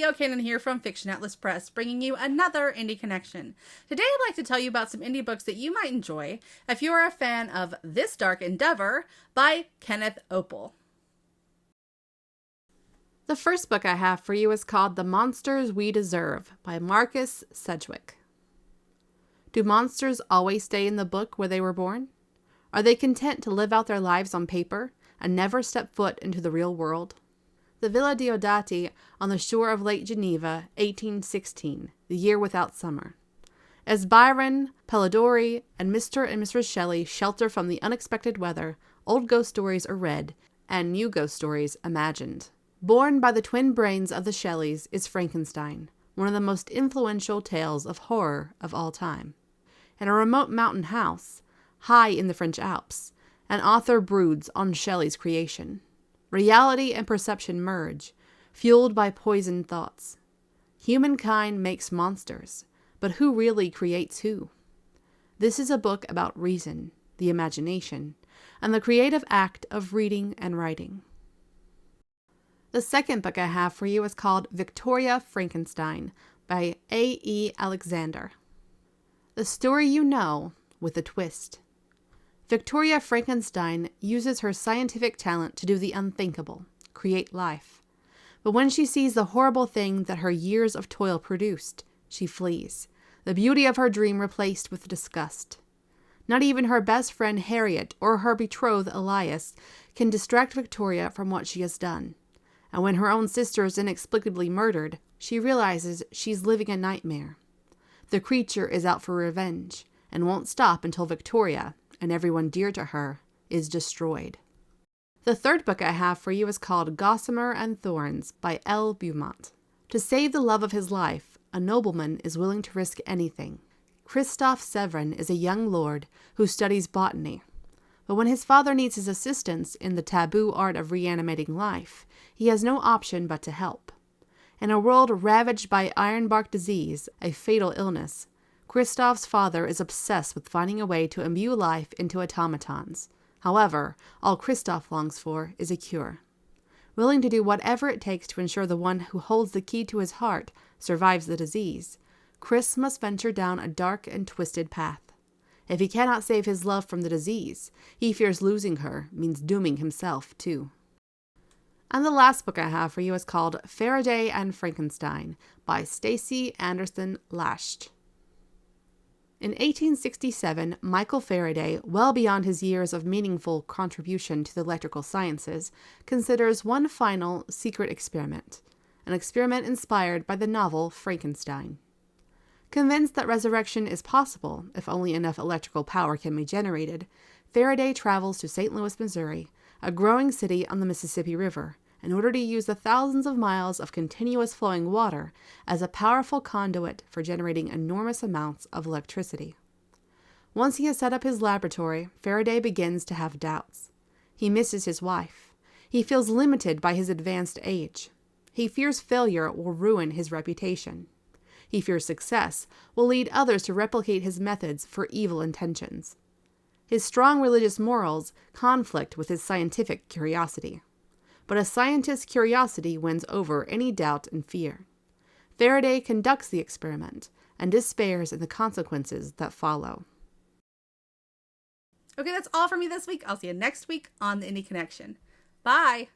Leo Cannon here from Fiction Atlas Press, bringing you another Indie Connection. Today I'd like to tell you about some indie books that you might enjoy if you are a fan of This Dark Endeavor by Kenneth Opel. The first book I have for you is called The Monsters We Deserve by Marcus Sedgwick. Do monsters always stay in the book where they were born? Are they content to live out their lives on paper and never step foot into the real world? The Villa Diodati on the shore of Lake Geneva, 1816, the year without summer. As Byron, Polidori, and Mr. and Mrs. Shelley shelter from the unexpected weather, old ghost stories are read, and new ghost stories imagined. Born by the twin brains of the Shelleys is Frankenstein, one of the most influential tales of horror of all time. In a remote mountain house, high in the French Alps, an author broods on Shelley's creation. Reality and perception merge, fueled by poisoned thoughts. Humankind makes monsters, but who really creates who? This is a book about reason, the imagination, and the creative act of reading and writing. The second book I have for you is called Victoria Frankenstein by A.E. Alexander. The story you know, with a twist. Victoria Frankenstein uses her scientific talent to do the unthinkable, create life. But when she sees the horrible thing that her years of toil produced, she flees, the beauty of her dream replaced with disgust. Not even her best friend Harriet or her betrothed Elias can distract Victoria from what she has done. And when her own sister is inexplicably murdered, she realizes she's living a nightmare. The creature is out for revenge and won't stop until Victoria, and everyone dear to her, is destroyed. The third book I have for you is called Gossamer and Thorns by L. Beaumont. To save the love of his life, a nobleman is willing to risk anything. Christophe Severin is a young lord who studies botany. But when his father needs his assistance in the taboo art of reanimating life, he has no option but to help. In a world ravaged by ironbark disease, a fatal illness, Christophe's father is obsessed with finding a way to imbue life into automatons. However, all Christophe longs for is a cure. Willing to do whatever it takes to ensure the one who holds the key to his heart survives the disease, Chris must venture down a dark and twisted path. If he cannot save his love from the disease, he fears losing her means dooming himself too. And the last book I have for you is called Faraday and Frankenstein by Stacey Anderson Lasht. In 1867, Michael Faraday, well beyond his years of meaningful contribution to the electrical sciences, considers one final secret experiment, an experiment inspired by the novel Frankenstein. Convinced that resurrection is possible if only enough electrical power can be generated, Faraday travels to St. Louis, Missouri, a growing city on the Mississippi River, in order to use the thousands of miles of continuous flowing water as a powerful conduit for generating enormous amounts of electricity. Once he has set up his laboratory, Faraday begins to have doubts. He misses his wife. He feels limited by his advanced age. He fears failure will ruin his reputation. He fears success will lead others to replicate his methods for evil intentions. His strong religious morals conflict with his scientific curiosity. But a scientist's curiosity wins over any doubt and fear. Faraday conducts the experiment and despairs in the consequences that follow. Okay, that's all for me this week. I'll see you next week on the Indie Connection. Bye!